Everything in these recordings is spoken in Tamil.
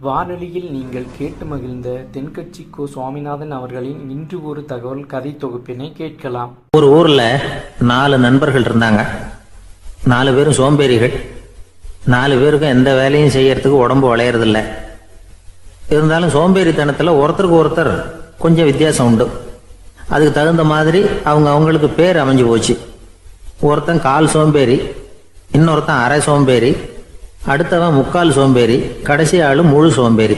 வானொலியில் நீங்கள் கேட்டு மகிழ்ந்த தென்கட்சி கோ சுவாமிநாதன் அவர்களின் இன்று ஒரு தகவல் கதை தொகுப்பினை கேட்கலாம். ஒரு ஊர்ல 4 நண்பர்கள் இருந்தாங்க. 4 பேரும் சோம்பேறிகள். 4 பேருக்கும் எந்த வேலையும் செய்யறதுக்கு உடம்பு வளையறதில்ல. இருந்தாலும் சோம்பேறித்தனத்துல ஒருத்தருக்கு ஒருத்தர் கொஞ்சம் வித்தியாசம் உண்டு. அதுக்கு தகுந்த மாதிரி அவங்களுக்கு பேர் அமைஞ்சு போச்சு. ஒருத்தன் கால் சோம்பேறி, இன்னொருத்தன் அரை சோம்பேறி, அடுத்தவன் முக்கால் சோம்பேறி, கடைசி ஆளு முழு சோம்பேறி.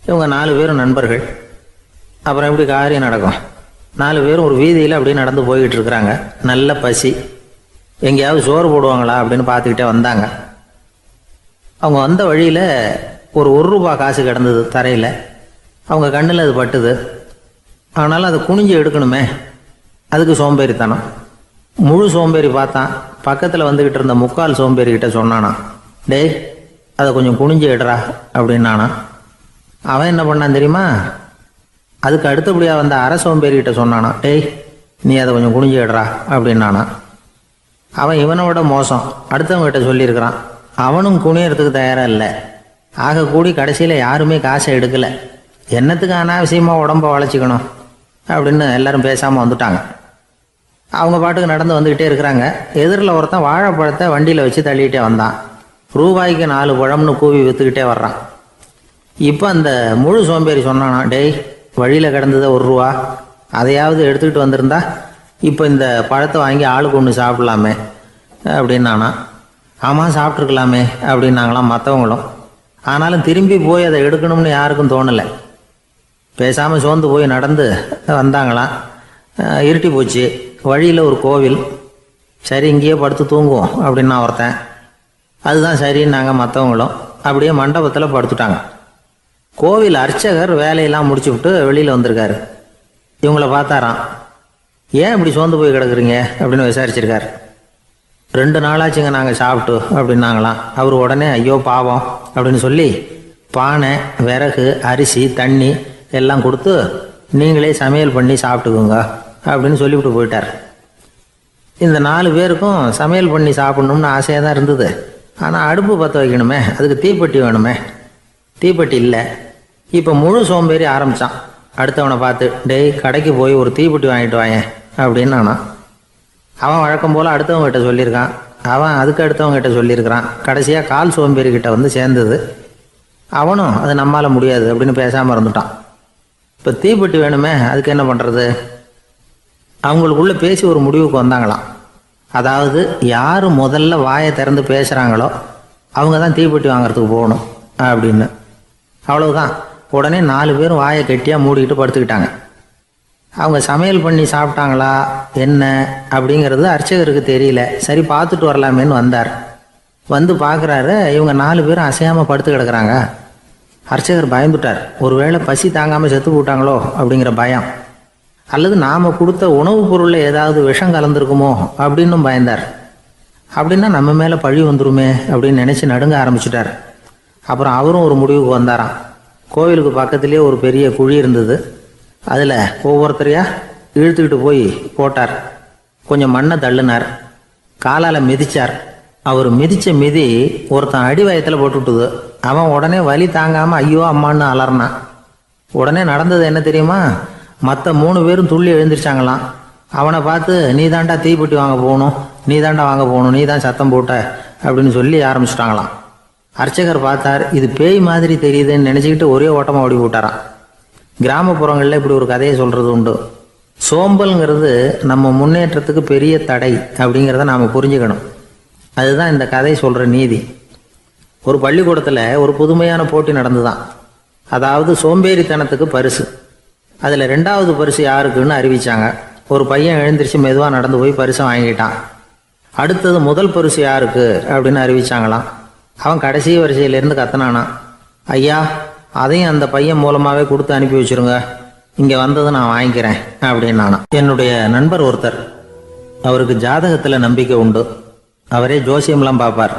இவங்க 4 பேரும் நண்பர்கள். அப்புறம் எப்படி காரியம் நடக்கும்? 4 பேரும் ஒரு வீதியில் அப்படியே நடந்து போய்கிட்டு இருக்கிறாங்க. நல்ல பசி. எங்கேயாவது சோறு போடுவாங்களா அப்படின்னு பார்த்துக்கிட்டே வந்தாங்க. அவங்க வந்த வழியில் ஒரு ரூபா காசு கிடந்தது தரையில். அவங்க கண்ணில் அது பட்டுது. ஆனாலும் அதை குனிஞ்சு எடுக்கணுமே, அதுக்கு சோம்பேறித்தனம். முழு சோம்பேறி பார்த்தான். பக்கத்தில் வந்துக்கிட்டு இருந்த முக்கால் சோம்பேறிக்கிட்ட சொன்னானா, டேய் அதை கொஞ்சம் குனிஞ்சு எடுறா அப்படின்னானா. அவன் என்ன பண்ணான் தெரியுமா? அதுக்கு அடுத்தபடியாக வந்த அரை சோம்பேறிகிட்ட சொன்னானா, டேய் நீ அதை கொஞ்சம் குனிஞ்சு எடுறா அப்படின்னானா. அவன் இவனை விட மோசம். அடுத்தவங்ககிட்ட சொல்லியிருக்கிறான். அவனும் குனியறதுக்கு தயாராக இல்லை. ஆக கூடி கடைசியில் யாருமே காசை எடுக்கலை. என்னத்துக்கு அனாவசியமாக உடம்ப வளைச்சிக்கணும் அப்படின்னு எல்லாரும் பேசாமல் வந்துட்டாங்க. அவங்க பாட்டுக்கு நடந்து வந்துக்கிட்டே இருக்கிறாங்க. எதிரில் ஒருத்தன் வாழைப்பழத்தை வண்டியில் வச்சு தள்ளிக்கிட்டே வந்தான். ரூபாய்க்கு 4 பழம்னு கூவி விற்றுக்கிட்டே வர்றான். இப்போ அந்த முழு சோம்பேறி சொன்னானா, டேய் வழியில் கிடந்ததை ரூபா, அதையாவது எடுத்துக்கிட்டு வந்திருந்தா இப்போ இந்த பழத்தை வாங்கி ஆளுக்கு ஒன்று சாப்பிடலாமே அப்படின்னானா. ஆமாம் சாப்பிட்ருக்கலாமே அப்படின்னாங்களாம் மற்றவங்களும். ஆனாலும் திரும்பி போய் அதை எடுக்கணும்னு யாருக்கும் தோணலை. பேசாமல் சோர்ந்து போய் நடந்து வந்தாங்களாம். இருட்டி போச்சு. வழியில் ஒரு கோவில். சரி இங்கேயே படுத்து தூங்குவோம் அப்படின்னா ஒருத்தன். அதுதான் சரின்னாங்க மற்றவங்களும். அப்படியே மண்டபத்தில் படுத்துட்டாங்க. கோவில் அர்ச்சகர் வேலையெல்லாம் முடிச்சு விட்டு வெளியில் வந்திருக்காரு. இவங்கள பார்த்தாராம். ஏன் இப்படி சோர்ந்து போய் கிடக்குறீங்க அப்படின்னு விசாரிச்சிருக்காரு. 2 நாளாச்சுங்க நாங்கள் சாப்பிட்டு அப்படின்னாங்களாம். அவர் உடனே ஐயோ பாவம் அப்படின்னு சொல்லி பானை, விறகு, அரிசி, தண்ணி எல்லாம் கொடுத்து நீங்களே சமையல் பண்ணி சாப்பிட்டுக்குங்க அப்படின்னு சொல்லிவிட்டு போயிட்டார். இந்த 4 பேருக்கும் சமையல் பண்ணி சாப்பிட்ணும்னு ஆசையாக தான் இருந்தது. ஆனால் அடுப்பு பற்ற வைக்கணுமே, அதுக்கு தீப்பெட்டி வேணுமே. தீப்பெட்டி இல்லை. இப்போ முழு சோம்பேறி ஆரம்பித்தான். அடுத்தவனை பார்த்து, டேய் கடைக்கு போய் ஒரு தீப்பெட்டி வாங்கிட்டு வாயேன் அப்படின்னு நானான். அவன் வழக்கம் போல் அடுத்தவங்ககிட்ட சொல்லியிருக்கான். அவன் அதுக்கு அடுத்தவங்ககிட்ட சொல்லியிருக்கிறான். கடைசியாக கால் சோம்பேறிக்கிட்ட வந்து சேர்ந்தது. அவனும் அது நம்மால் முடியாது அப்படின்னு பேசாமல் இருந்துட்டான். இப்போ தீப்பெட்டி வேணுமே, அதுக்கு என்ன பண்ணுறது? அவங்களுக்குள்ளே பேசி ஒரு முடிவுக்கு வந்தாங்களாம். அதாவது யார் முதல்ல வாயை திறந்து பேசுகிறாங்களோ அவங்க தான் தீப்பெட்டி வாங்கிறதுக்கு போகணும் அப்படின்னு. அவ்வளவுதான். உடனே 4 பேரும் வாயை கெட்டியாக மூடிக்கிட்டு படுத்துக்கிட்டாங்க. அவங்க சமையல் பண்ணி சாப்பிட்டாங்களா என்ன அப்படிங்கிறது அர்ச்சகருக்கு தெரியல. சரி பார்த்துட்டு வரலாமேன்னு வந்தார். வந்து பார்க்குறாரு, இவங்க 4 பேரும் அசையாமல் படுத்து கிடக்குறாங்க. அர்ச்சகர் பயந்துட்டார். ஒருவேளை பசி தாங்காமல் செத்து போட்டாங்களோ அப்படிங்கிற பயம், அல்லது நாம் கொடுத்த உணவுப் பொருளில் ஏதாவது விஷம் கலந்துருக்குமோ அப்படின்னும் பயந்தார். அப்படின்னா நம்ம மேலே பழி வந்துருமே அப்படின்னு நினச்சி நடுங்க ஆரம்பிச்சிட்டார். அப்புறம் அவரும் ஒரு முடிவுக்கு வந்தாராம். கோவிலுக்கு பக்கத்துலேயே ஒரு பெரிய குழி இருந்தது. அதில் ஒவ்வொருத்தரையாக இழுத்துக்கிட்டு போய் போட்டார். கொஞ்சம் மண்ணை தள்ளினார். காலால் மிதித்தார். அவர் மிதித்த மிதி ஒருத்தன் அடி வயத்தில் போட்டுவிட்டுது. அவன் உடனே வலி தாங்காமல் ஐயோ அம்மான்னு அலறினான். உடனே நடந்தது என்ன தெரியுமா? மற்ற 3 பேரும் துள்ளி எழுந்திரிச்சாங்களாம். அவனை பார்த்து நீ தாண்டா தீப்பெட்டி வாங்க போகணும், நீ தாண்டா வாங்க போகணும், நீ தான் சத்தம் போட்ட அப்படின்னு சொல்லி ஆரம்பிச்சிட்டாங்களாம். அர்ச்சகர் பார்த்தார். இது பேய் மாதிரி தெரியுதுன்னு நினச்சிக்கிட்டு ஒரே ஓட்டமாக ஓடி போட்டாரான். கிராமப்புறங்களில் இப்படி ஒரு கதையை சொல்கிறது உண்டு. சோம்பல்ங்கிறது நம்ம முன்னேற்றத்துக்கு பெரிய தடை அப்படிங்கிறத நாம் புரிஞ்சுக்கணும். அதுதான் இந்த கதை சொல்கிற நீதி. ஒரு பள்ளிக்கூடத்தில் ஒரு புதுமையான போட்டி நடந்துதான். அதாவது சோம்பேறித்தனத்துக்கு பரிசு. அதில் 2வது பரிசு யாருக்குன்னு அறிவிச்சாங்க. ஒரு பையன் எழுந்திரிச்சு மெதுவாக நடந்து போய் பரிசை வாங்கிட்டான். அடுத்தது முதல் பரிசு யாருக்கு அப்படின்னு அறிவிச்சாங்களாம். அவன் கடைசி வரிசையிலேருந்து கத்தனானா, ஐயா அதையும் அந்த பையன் மூலமாகவே கொடுத்து அனுப்பி வச்சுருங்க, இங்கே வந்தது நான் வாங்கிக்கிறேன் அப்படின்னானா. என்னுடைய நண்பர் ஒருத்தர், அவருக்கு ஜாதகத்தில் நம்பிக்கை உண்டு. அவரே ஜோசியம்லாம் பார்ப்பார்.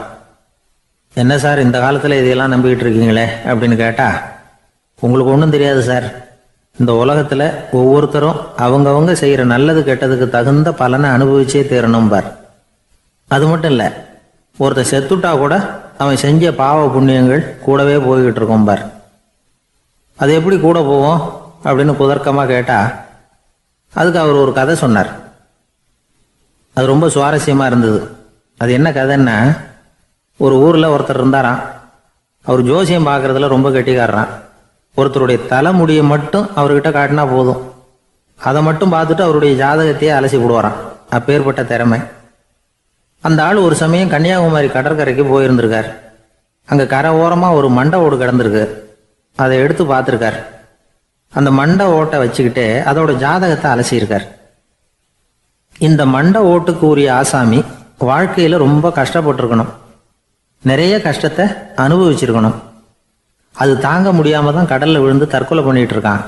என்ன சார் இந்த காலத்தில் இதையெல்லாம் நம்பிக்கிட்டு இருக்கீங்களே அப்படின்னு கேட்டால், உங்களுக்கு ஒன்றும் தெரியாது சார். இந்த உலகத்தில் ஒவ்வொருத்தரும் அவங்கவங்க செய்கிற நல்லது கெட்டதுக்கு தகுந்த பலனை அனுபவிச்சே தீரணும் பார். அது மட்டும் இல்லை, ஒருத்தர் செத்துட்டா கூட அவன் செஞ்ச பாவ புண்ணியங்கள் கூடவே போய்கிட்டு இருக்கும் பார். அது எப்படி கூட போவோம் அப்படின்னு குதர்க்கமாக கேட்டா அதுக்கு அவர் ஒரு கதை சொன்னார். அது ரொம்ப சுவாரஸ்யமாக இருந்தது. அது என்ன கதைன்னா, ஒரு ஊரில் ஒருத்தர் இருந்தாராம். அவர் ஜோசியம் பார்க்குறதுல ரொம்ப கெட்டிக்காரரான். ஒருத்தருடைய தலைமுடியை மட்டும் அவர்கிட்ட காட்டினா போதும், அதை மட்டும் பார்த்துட்டு அவருடைய ஜாதகத்தையே அலசி விடுவாராம். அப்பேற்பட்ட திறமை. அந்த ஆள் ஒரு சமயம் கன்னியாகுமரி கடற்கரைக்கு போயிருந்திருக்கார். அங்கே கரை ஓரமாக ஒரு மண்டை ஓடு கிடந்திருக்கு. அதை எடுத்து பார்த்துருக்கார். அந்த மண்டை ஓட்டை வச்சுக்கிட்டே அதோட ஜாதகத்தை அலசியிருக்கார். இந்த மண்டை ஓட்டுக்கு உரிய ஆசாமி வாழ்க்கையில் ரொம்ப கஷ்டப்பட்டிருக்கணும், நிறைய கஷ்டத்தை அனுபவிச்சிருக்கணும். அது தாங்க முடியாமல் தான் கடலில் விழுந்து தற்கொலை பண்ணிட்டு இருக்கான்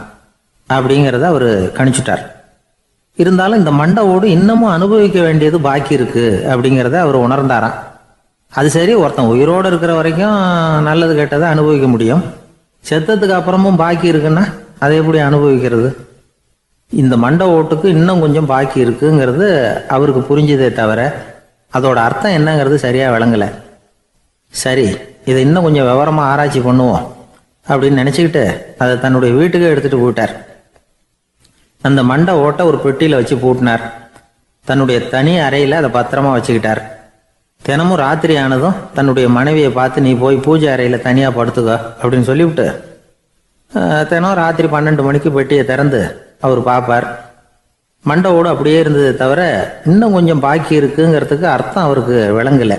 அப்படிங்கிறத அவர் கணிச்சுட்டார். இருந்தாலும் இந்த மண்டை ஓடு இன்னமும் அனுபவிக்க வேண்டியது பாக்கி இருக்கு அப்படிங்கிறத அவர் உணர்ந்தாராம். அது சரி, ஒருத்தன் உயிரோடு இருக்கிற வரைக்கும் நல்லது கெட்டதை அனுபவிக்க முடியும், செத்ததுக்கு அப்புறமும் பாக்கி இருக்குன்னா அதை எப்படி அனுபவிக்கிறது? இந்த மண்டை ஓட்டுக்கு இன்னும் கொஞ்சம் பாக்கி இருக்குங்கிறது அவருக்கு புரிஞ்சதே தவிர அதோட அர்த்தம் என்னங்கிறது சரியாக விளங்கலை. சரி, இதை இன்னும் கொஞ்சம் விவரமாக ஆராய்ச்சி பண்ணுவோம் அப்படின்னு நினச்சிக்கிட்டு அதை தன்னுடைய வீட்டுக்கு எடுத்துகிட்டு போயிட்டார். அந்த மண்டை ஓட்டை ஒரு பெட்டியில் வச்சு பூட்டினார். தன்னுடைய தனி அறையில் அதை பத்திரமா வச்சுக்கிட்டார். தினமும் ராத்திரி ஆனதும் தன்னுடைய மனைவியை பார்த்து, நீ போய் பூஜை அறையில் தனியாக படுத்துக்க அப்படின்னு சொல்லிவிட்டு தினம் ராத்திரி 12 மணிக்கு பெட்டியை திறந்து அவர் பார்ப்பார். மண்டை ஓடு அப்படியே இருந்ததை தவிர இன்னும் கொஞ்சம் பாக்கி இருக்குங்கிறதுக்கு அர்த்தம் அவருக்கு விளங்கலை.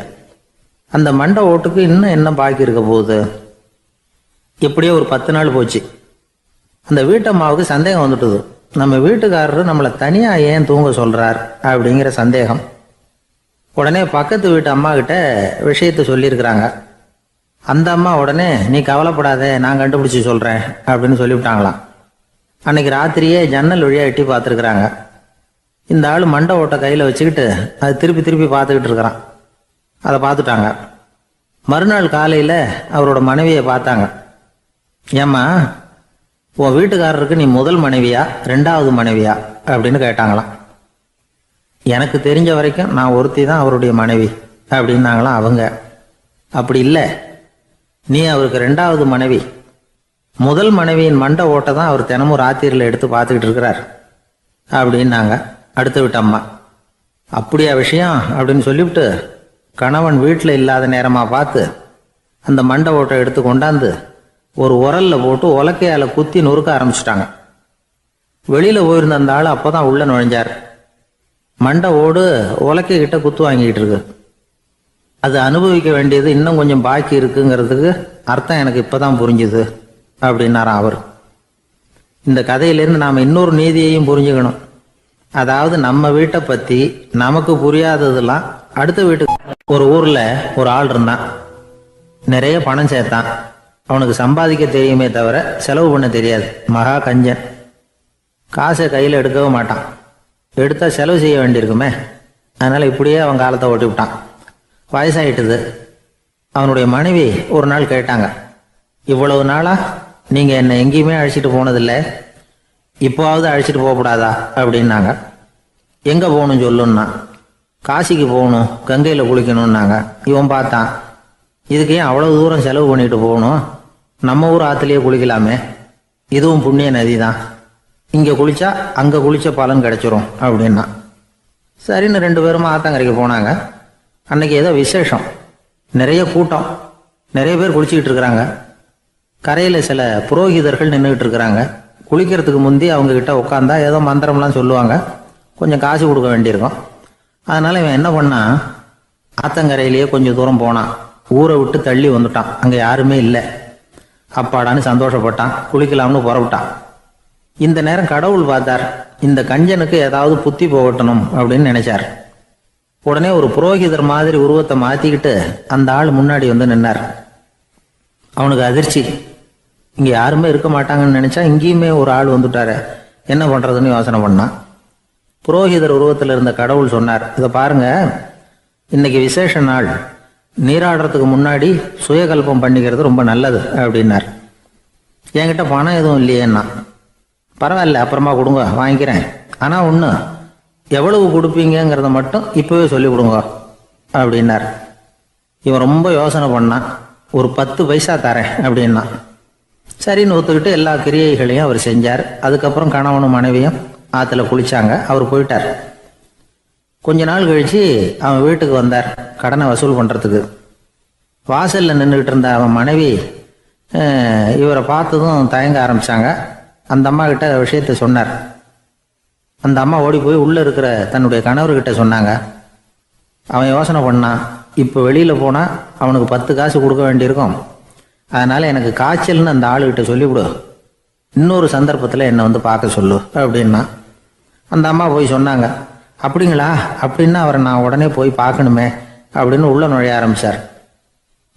அந்த மண்டை ஓட்டுக்கு இன்னும் என்ன பாக்கி இருக்க போகுது? எப்படியோ ஒரு 10 நாள் போச்சு. அந்த வீட்டம்மாவுக்கு சந்தேகம் வந்துட்டுது. நம்ம வீட்டுக்காரரு நம்மளை தனியாக ஏன் தூங்க சொல்கிறார் அப்படிங்கிற சந்தேகம். உடனே பக்கத்து வீட்டு அம்மா கிட்ட விஷயத்தை சொல்லியிருக்கிறாங்க. அந்த அம்மா உடனே, நீ கவலைப்படாத, நான் கண்டுபிடிச்சி சொல்கிறேன் அப்படின்னு சொல்லிவிட்டாங்களாம். அன்னைக்கு ராத்திரியே ஜன்னல் வழியாக எட்டி பார்த்துருக்குறாங்க. இந்த ஆள் மண்டை ஓட்டை கையில் வச்சுக்கிட்டு அது திருப்பி திருப்பி பார்த்துக்கிட்டு இருக்கிறான். அதை பார்த்துட்டாங்க. மறுநாள் காலையில் அவரோட மனைவியை பார்த்தாங்க. ஏம்மா, உன் வீட்டுக்காரருக்கு நீ முதல் மனைவியா 2வது மனைவியா அப்படின்னு கேட்டாங்களாம். எனக்கு தெரிஞ்ச வரைக்கும் நான் ஒருத்தி தான் அவருடைய மனைவி அப்படின்னாங்களாம் அவங்க. அப்படி இல்லை, நீ அவருக்கு 2வது மனைவி. முதல் மனைவியின் மண்டை ஓட்டை தான் அவர் தினமும் ராத்திரியில் எடுத்து பார்த்துக்கிட்டு இருக்கிறார் அப்படின்னாங்க அடுத்த வீட்டு அம்மா. அப்படியா விஷயம் அப்படின்னு சொல்லிவிட்டு கணவன் வீட்டில் இல்லாத நேரமாக பார்த்து அந்த மண்டை ஓட்டை எடுத்து கொண்டாந்து ஒரு உரலில் போட்டு உலக்கையால் குத்தி நொறுக்க ஆரம்பிச்சிட்டாங்க. வெளியில் போயிருந்த அந்த ஆள் அப்போ தான் உள்ளே நுழைஞ்சார். மண்டை ஓடு உலக்கை கிட்ட குத்து வாங்கிக்கிட்டு இருக்கு. அது அனுபவிக்க வேண்டியது இன்னும் கொஞ்சம் பாக்கி இருக்குங்கிறதுக்கு அர்த்தம் எனக்கு இப்போ தான் புரிஞ்சுது அப்படின்னாராம் அவர். இந்த கதையிலேருந்து நாம் இன்னொரு நீதியையும் புரிஞ்சுக்கணும். அதாவது நம்ம வீட்டை பற்றி நமக்கு புரியாததெல்லாம் அடுத்த வீட்டுக்கு. ஒரு ஊரில் ஒரு ஆள் இருந்தான். நிறைய பணம் சேர்த்தான். அவனுக்கு சம்பாதிக்க தெரியுமே தவிர செலவு பண்ண தெரியாது. மகா கஞ்சன். காசை கையில் எடுக்கவே மாட்டான். எடுத்தால் செலவு செய்ய வேண்டியிருக்குமே. அதனால் இப்படியே அவன் காலத்தை ஓட்டி விட்டான். வயசாயிட்டுது. அவனுடைய மனைவி ஒரு நாள் கேட்டாங்க, இவ்வளவு நாளாக நீங்கள் என்னை எங்கேயுமே அழைச்சிட்டு போனதில்லை, இப்போவாவது அழைச்சிட்டு போகக்கூடாதா அப்படின்னாங்க. எங்கே போகணும்னு சொல்லுன்னா, காசிக்கு போகணும், கங்கையில் குளிக்கணும்னாங்க. இவன் பார்த்தான், இதுக்கு ஏன் அவ்வளோ தூரம் செலவு பண்ணிட்டு போகணும், நம்ம ஊர் ஆற்றுலேயே குளிக்கலாமே, இதுவும் புண்ணிய நதி தான், இங்கே குளித்தா அங்கே குளித்த பலன் கிடைச்சிரும் அப்படின்னா. சரின்னு 2 பேரும் ஆத்தங்கரைக்கு போனாங்க. அன்னைக்கு ஏதோ விசேஷம், நிறைய கூட்டம், நிறைய பேர் குளிச்சுக்கிட்டு இருக்கிறாங்க. கரையில் சில புரோகிதர்கள் நின்றுக்கிட்டு இருக்கிறாங்க. குளிக்கிறதுக்கு முந்தி அவங்கக்கிட்ட உட்காந்தா ஏதோ மந்திரம்லாம் சொல்லுவாங்க, கொஞ்சம் காசு கொடுக்க வேண்டியிருக்கும். அதனால் இவன் என்ன பண்ணான், ஆத்தங்கரையிலேயே கொஞ்சம் தூரம் போனான். ஊரை விட்டு தள்ளி வந்துட்டான். அங்கே யாருமே இல்லை. அப்பாடான்னு சந்தோஷப்பட்டான். குளிக்கலாம்னு புறப்பட்டான். இந்த நேரம் கடவுள் பார்த்தார், இந்த கஞ்சனுக்கு ஏதாவது புத்தி போகட்டணும் அப்படின்னு நினைச்சார். உடனே ஒரு புரோகிதர் மாதிரி உருவத்தை மாற்றிக்கிட்டு அந்த ஆள் முன்னாடி வந்து நின்னார். அவனுக்கு அதிர்ச்சி. இங்கே யாருமே இருக்க மாட்டாங்கன்னு நினச்சா இங்கேயுமே ஒரு ஆள் வந்துட்டாரு, என்ன பண்ணுறதுன்னு யோசனை பண்ணான். புரோகிதர் உருவத்தில் இருந்த கடவுள் சொன்னார், இதை பாருங்க, இன்னைக்கு விசேஷ நாள், நீராடுறதுக்கு முன்னாடி சுயகல்பம் பண்ணிக்கிறது ரொம்ப நல்லது அப்படின்னார். என்கிட்ட பணம் எதுவும் இல்லையேன்னா. பரவாயில்ல, அப்புறமா கொடுங்க, வாங்கிக்கிறேன். ஆனால் ஒன்று, எவ்வளவு கொடுப்பீங்கிறத மட்டும் இப்போவே சொல்லி கொடுங்க அப்படின்னார். இவன் ரொம்ப யோசனை பண்ணான். ஒரு 10 பைசா தரேன் அப்படின்னா. சரின்னு ஒத்துக்கிட்டு எல்லா கிரியைகளையும் அவர் செஞ்சார். அதுக்கப்புறம் கணவனும் மனைவியும் ஆற்றுல குளிச்சாங்க. அவர் போயிட்டார். கொஞ்ச நாள் கழிச்சு அவன் வீட்டுக்கு வந்தார் கடனை வசூல் பண்ணுறதுக்கு. வாசலில் நின்றுக்கிட்டு இருந்த அவன் மனைவி இவரை பார்த்ததும் தயங்க ஆரம்பித்தாங்க. அந்த அம்மா கிட்ட விஷயத்த சொன்னார். அந்த அம்மா ஓடி போய் உள்ளே இருக்கிற தன்னுடைய கணவர்கிட்ட சொன்னாங்க. அவன் யோசனை பண்ணான், இப்போ வெளியில் போனால் அவனுக்கு 10 காசு கொடுக்க வேண்டியிருக்கும். அதனால் எனக்கு காய்ச்சல்னு அந்த ஆளுகிட்ட சொல்லிவிடு, இன்னொரு சந்தர்ப்பத்தில் என்னை வந்து பார்க்க சொல்லு அப்படின்னா. அந்த அம்மா போய் சொன்னாங்க. அப்படிங்களா, அப்படின்னா அவரை நான் உடனே போய் பார்க்கணுமே அப்படின்னு உள்ளே நுழைய ஆரம்பித்தார்.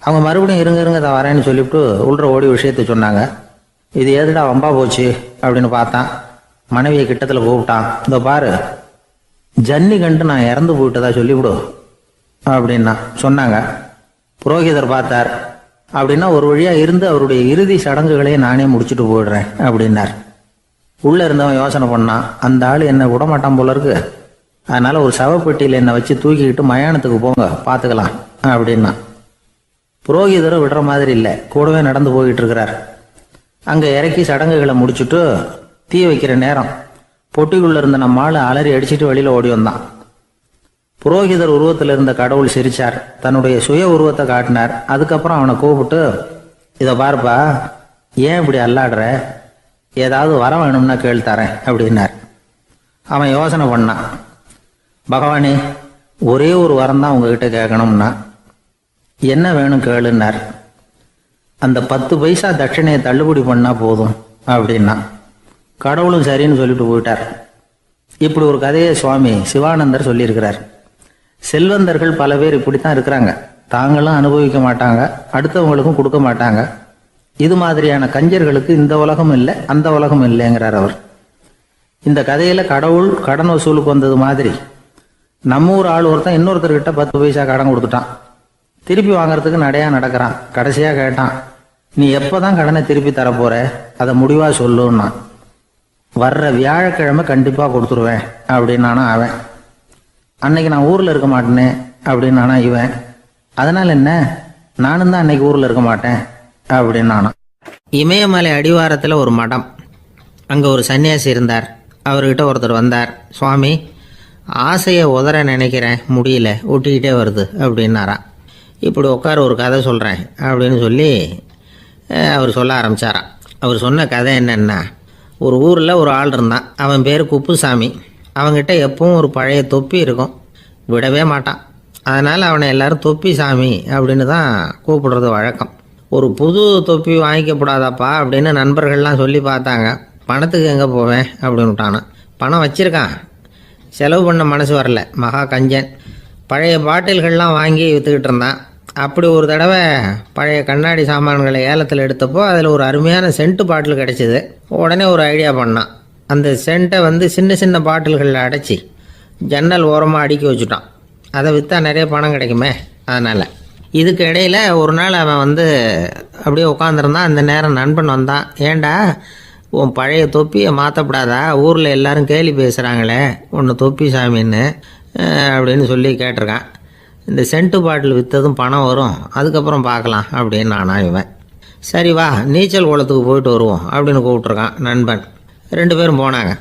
அவங்க மறுபடியும் இருங்க தான் வரேன்னு சொல்லிவிட்டு உள்ள ஓடி விஷயத்த சொன்னாங்க. இது எதுடா வம்பா போச்சு அப்படின்னு பார்த்தான். மனைவியை கிட்டத்தில் கூப்பிட்டான். இந்த பாரு, ஜன்னி கண்டு நான் இறந்து போயிட்டதா சொல்லிவிடு அப்படின்னா சொன்னாங்க. புரோகிதர் பார்த்தார். அப்படின்னா ஒரு வழியாக இருந்து அவருடைய இறுதி சடங்குகளையும் நானே முடிச்சுட்டு போயிடுறேன் அப்படின்னார். உள்ளே இருந்தவன் யோசனை பண்ணான், அந்த ஆள் என்னை விடமாட்டான் போல இருக்கு. அதனால் ஒரு சவப்பெட்டியில் என்னை வச்சு தூக்கிக்கிட்டு மயானத்துக்கு போங்க, பார்த்துக்கலாம் அப்படின்னா. புரோகிதரும் விடுற மாதிரி இல்லை, கூடவே நடந்து போயிட்டு இருக்கிறார். அங்கே இறக்கி சடங்குகளை முடிச்சுட்டு தீ வைக்கிற நேரம் பொட்டிக்குள்ளே இருந்த நம்ம ஆள் அலறி அடிச்சுட்டு வெளியில் ஓடி வந்தான். புரோகிதர் உருவத்தில் இருந்த கடவுள் சிரிச்சார். தன்னுடைய சுய உருவத்தை காட்டினார். அதுக்கப்புறம் அவனை கூப்பிட்டு, இதை பாருப்பா, ஏன் இப்படி அல்லாடுற, ஏதாவது வர வேணும்னா கேள் தரேன் அப்படின்னார். அவன் யோசனை பண்ணான். பகவானே, ஒரே ஒரு வரம் தான் உங்ககிட்ட கேட்கணும்னா. என்ன வேணும் கேளுன்னார். அந்த 10 பைசா தட்சணையை தள்ளுபடி பண்ணா போதும் அப்படின்னா. கடவுளும் சரின்னு சொல்லிட்டு போயிட்டார். இப்படி ஒரு கதையை சுவாமி சிவானந்தர் சொல்லியிருக்கிறார். செல்வந்தர்கள் பல பேர் இப்படித்தான் இருக்கிறாங்க. தாங்களும் அனுபவிக்க மாட்டாங்க, அடுத்தவங்களுக்கும் கொடுக்க மாட்டாங்க. இது மாதிரியான கஞ்சர்களுக்கு இந்த உலகம் இல்லை, அந்த உலகம் இல்லைங்கிறார் அவர். இந்த கதையில கடவுள் கடன் வசூலுக்கு வந்தது மாதிரி நம்ம ஊர் ஆள் ஒருத்தன் இன்னொருத்தர்கிட்ட 10 பைசா கடன் கொடுத்துட்டான். திருப்பி வாங்கறதுக்கு நடையா நடக்கிறான். கடைசியா கேட்டான், நீ எப்பதான் கடனை திருப்பி தரப்போற, அதை முடிவா சொல்லுன்னா. வர்ற வியாழக்கிழமை கண்டிப்பா கொடுத்துருவேன் அப்படின்னானா அவன். அன்னைக்கு நான் ஊர்ல இருக்க மாட்டேனே அப்படின்னானா இவன். அதனால என்ன, நானும் தான் அன்னைக்கு ஊர்ல இருக்க மாட்டேன் அப்படின்னானா. இமயமலை அடிவாரத்தில் ஒரு மடம். அங்கே ஒரு சன்னியாசி இருந்தார். அவர்கிட்ட ஒருத்தர் வந்தார். சுவாமி, ஆசையை உதற நினைக்கிறேன், முடியல, ஒட்டிக்கிட்டே வருது அப்படின்னாராம். இப்படி உட்கார, ஒரு கதை சொல்கிறேன் அப்படின்னு சொல்லி அவர் சொல்ல ஆரம்பித்தாராம். அவர் சொன்ன கதை என்னென்னா, ஒரு ஊரில் ஒரு ஆள் இருந்தான். அவன் பேர் குப்புசாமி. அவங்ககிட்ட எப்பவும் ஒரு பழைய தொப்பி இருக்கும், விடவே மாட்டான். அதனால் அவனை எல்லாரும் தொப்பி சாமி அப்படின்னு தான் கூப்பிடுறது வழக்கம். ஒரு புது தொப்பி வாங்கிக்கப்படாதாப்பா அப்படின்னு நண்பர்கள்லாம் சொல்லி பார்த்தாங்க. பணத்துக்கு எங்கே போவேன் அப்படின்னு விட்டானா. பணம் வச்சுருக்கான், செலவு பண்ண மனசு வரல, மகா கஞ்சன். பழைய பாட்டில்கள்லாம் வாங்கி விற்றுக்கிட்டு இருந்தான். அப்படி ஒரு தடவை பழைய கண்ணாடி சாமான்களை ஏலத்தில் எடுத்தப்போ அதில் ஒரு அருமையான சென்ட்டு பாட்டில் கிடச்சிது. உடனே ஒரு ஐடியா பண்ணான். அந்த சென்ட்டை வந்து சின்ன சின்ன பாட்டில்களில் அடைச்சி ஜன்னல் ஓரமாக அடுக்கி வச்சுட்டான். அதை விற்றா நிறைய பணம் கிடைக்குமே, அதனால். இதுக்கு இடையில் ஒரு நாள் அவன் வந்து அப்படியே உட்காந்துருந்தான். அந்த நேரம் நண்பன் வந்தான். ஏண்டா, உன் பழைய தொப்பியை மாற்றப்படாதா, ஊரில் எல்லாரும் கேலி பேசுகிறாங்களே உன்னை தொப்பி சாமின்னு அப்படின்னு சொல்லி கேட்டிருக்கான். இந்த சென்ட்டு பாட்டில் விற்றதும் பணம் வரும், அதுக்கப்புறம் பார்க்கலாம் அப்படின்னு நானா இவன். சரி வா, நீச்சல் குளத்துக்கு போயிட்டு வருவோம் அப்படின்னு கூப்பிட்ருக்கான் நண்பன். 2 பேரும் போனாங்க.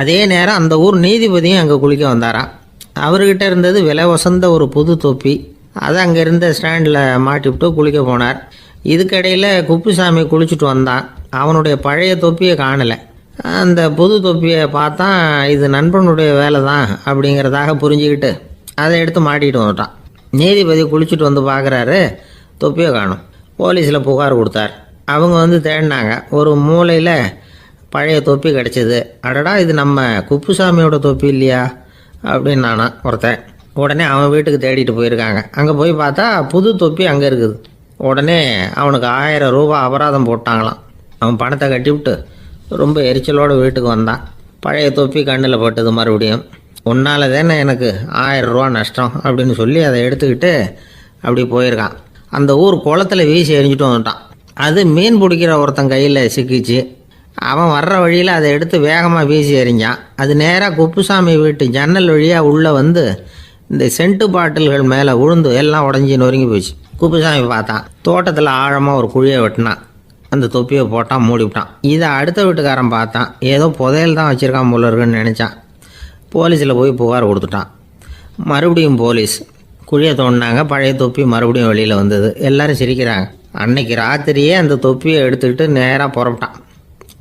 அதே நேரம் அந்த ஊர் நீதிபதியும் அங்கே குளிக்க வந்தாராம். அவர்கிட்ட இருந்தது விலை வசந்த ஒரு புது தொப்பி. அதை அங்கே இருந்த ஸ்டாண்டில் மாட்டிவிட்டு குளிக்க போனார். இதுக்கிடையில் குப்புசாமி குளிச்சுட்டு வந்தான். அவனுடைய பழைய தொப்பியை காணலை. அந்த புது தொப்பியை பார்த்தா இது நண்பனுடைய வேலை தான் அப்படிங்கிறதாக புரிஞ்சுக்கிட்டு அதை எடுத்து மாட்டிகிட்டு வந்துட்டான். நீதிபதி குளிச்சுட்டு வந்து பார்க்குறாரு, தொப்பியை காணும். போலீஸில் புகார் கொடுத்தார். அவங்க வந்து தேடினாங்க. ஒரு மூலையில் பழைய தொப்பி கிடச்சிது. அடடா, இது நம்ம குப்புசாமியோட தொப்பி இல்லையா அப்படின்னு நானா ஒருத்தன். உடனே அவன் வீட்டுக்கு தேடிட்டு போயிருக்காங்க. அங்கே போய் பார்த்தா புது தொப்பி அங்கே இருக்குது. உடனே அவனுக்கு 1000 ரூபா அபராதம் போட்டாங்களாம். அவன் பணத்தை கட்டிவிட்டு ரொம்ப எரிச்சலோடு வீட்டுக்கு வந்தான். பழைய தொப்பி கண்ணில் பட்டது. மறுபடியும், உன்னால் தானே எனக்கு 1000 ரூபா நஷ்டம் அப்படின்னு சொல்லி அதை எடுத்துக்கிட்டு அப்படி போயிருக்கான். அந்த ஊர் குளத்தில் வீசி எரிஞ்சிட்டு வந்துட்டான். அது மீன் பிடிக்கிற ஒருத்தன் கையில் சிக்கிச்சு. அவன் வர்ற வழியில் அதை எடுத்து வேகமாக வீசி எறிஞ்சான். அது நேராக குப்புசாமி வீட்டு ஜன்னல் வழியாக உள்ளே வந்து இந்த சென்ட்டு பாட்டில்கள் மேலே விழுந்து எல்லாம் உடஞ்சி நொறுங்கி போச்சு. குப்புசாமி பார்த்தான், தோட்டத்தில் ஆழமாக ஒரு குழியை வெட்டினான், அந்த தொப்பியை போட்டான், மூடிவிட்டான். இதை அடுத்த வீட்டுக்காரன் பார்த்தான், ஏதோ புதையல் தான் வச்சுருக்கான் போல இருக்குன்னு நினச்சான். போலீஸில் போய் புகார் கொடுத்துட்டான். மறுபடியும் போலீஸ் குழியை தோண்டினாங்க. பழைய தொப்பி மறுபடியும் வெளியில் வந்தது. எல்லோரும் சிரிக்கிறாங்க. அன்னைக்கு ராத்திரியே அந்த தொப்பியை எடுத்துக்கிட்டு நேராக புறப்பட்டான்.